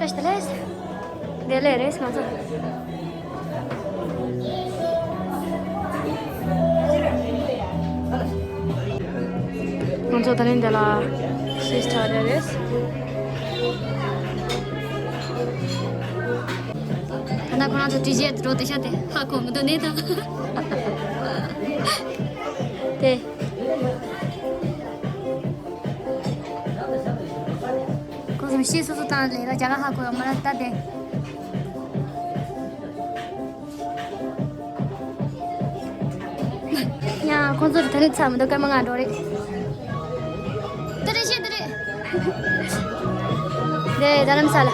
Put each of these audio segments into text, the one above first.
Festeles. Dele res kansa. Kansa tanin dela sister res. Ana kona to DJ rote shate. Ha ko mudo ne ta. Te. Koso shiso to tan le ra jaga ha ko amara ta de. 야, 콘서트 되는 참 너 까망아 노래. 들으시 들으. 네, 다른 살아.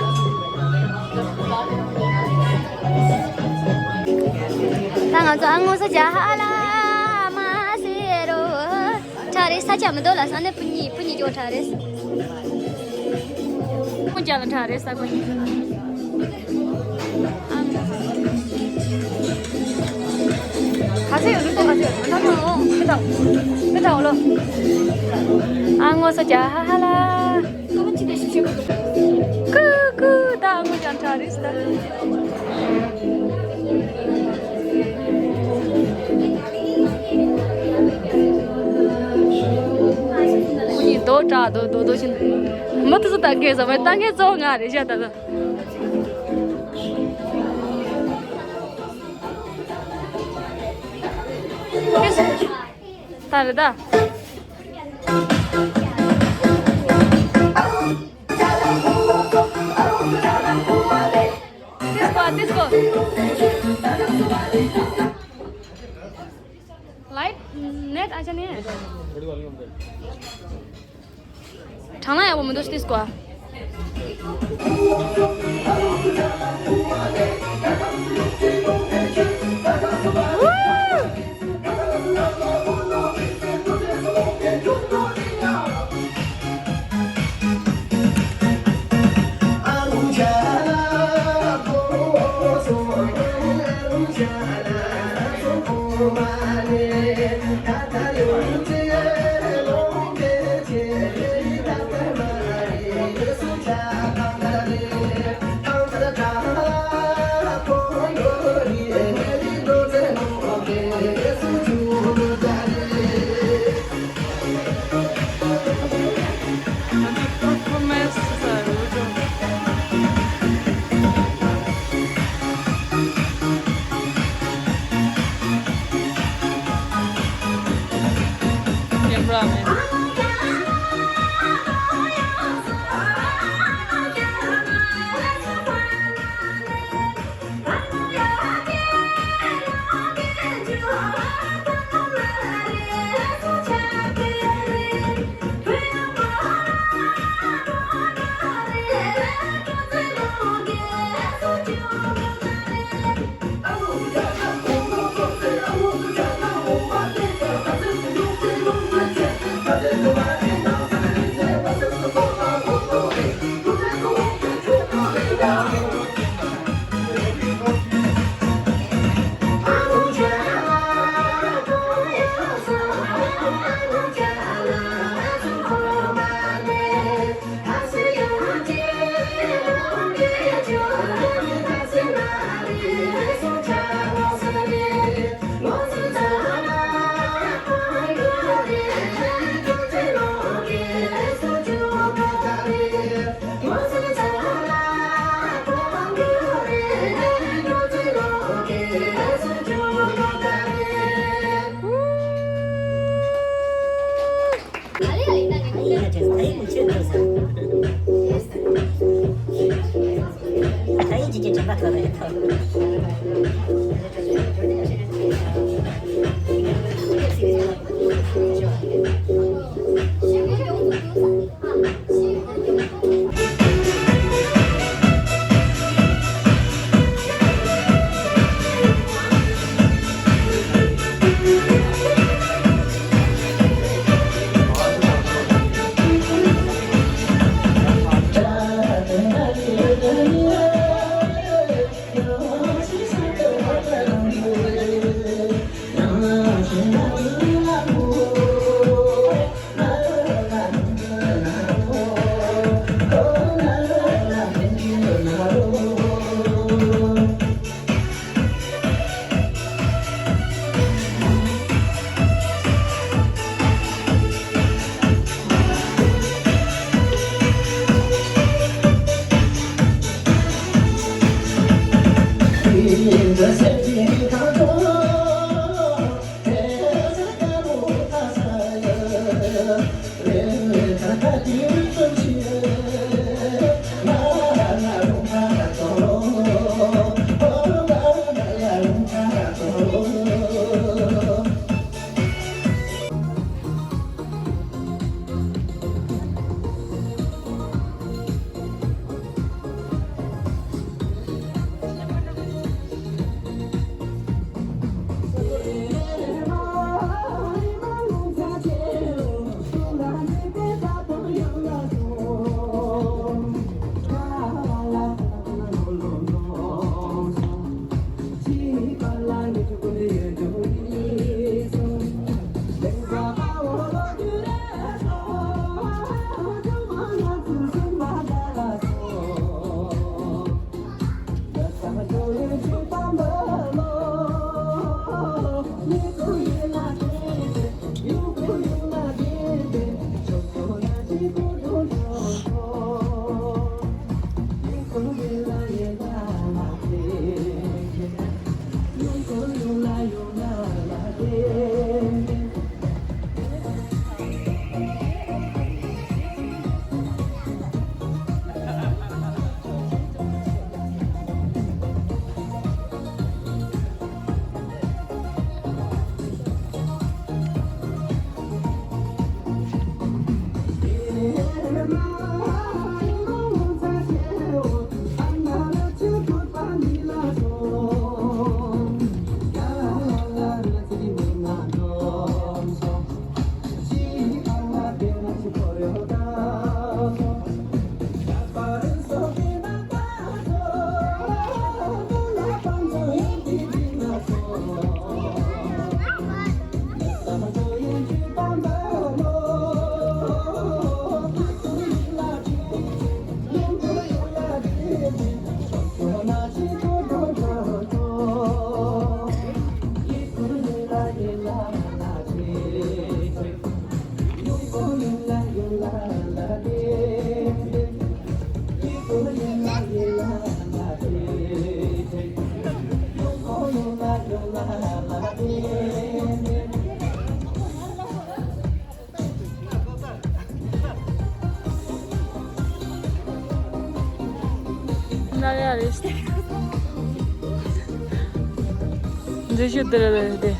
당아서 안고서 자하라 마세로. 차레 사참 돌아 산에 분이 조 차레스. 혼자는 차레스 하고. 가세요, 누구 가세요? 가세요. 그다 올라. 앙어서 자하라. 그만치 되십시오. 다 앙어 잔타리스다. 우리 도신. 뭐도 땅에서 왜 땅에서 가래 셔다다. 다르다. 디스코. Light net आजा नहीं है ठाना है वो मैं दोस्त इसको Нереалистично. Зачем ты это?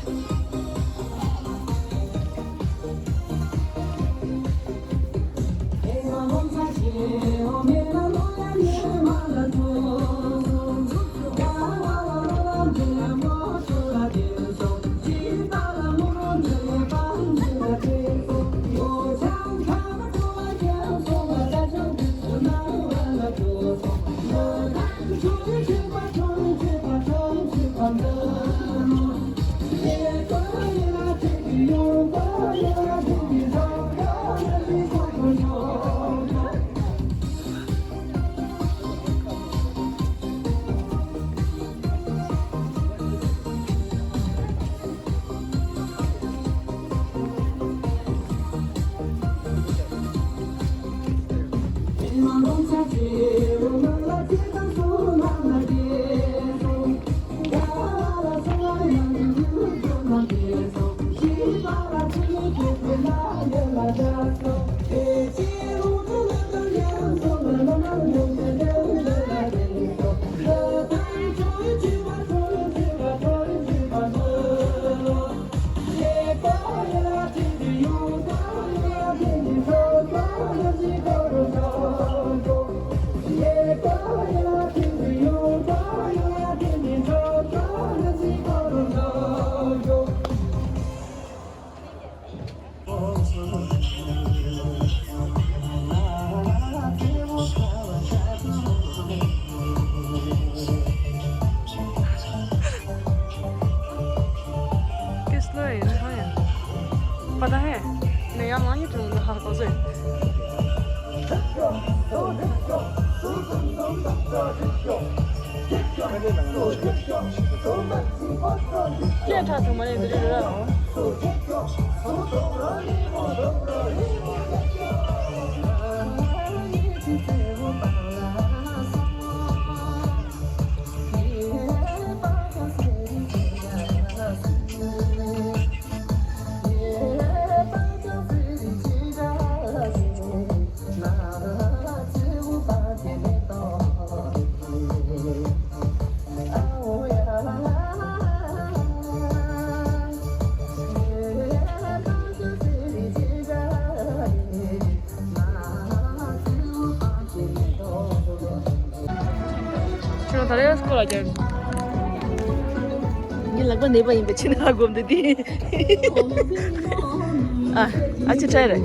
पता है नया मांगी तुम हाथ से क्या था तुम्हारे इधर 지금 다리가 스쿨 aja. Ini lagu ni banyak becin aku tadi. Acha try deh.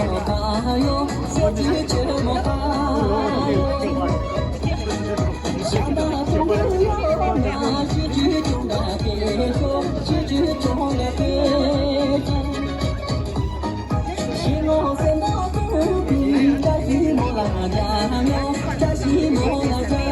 못하요 세지지 못하요 샤나 동료요 나 시지 중나 계속 시지 중나 계속 신호 센다 그 다시 몰아가요 다시 몰아가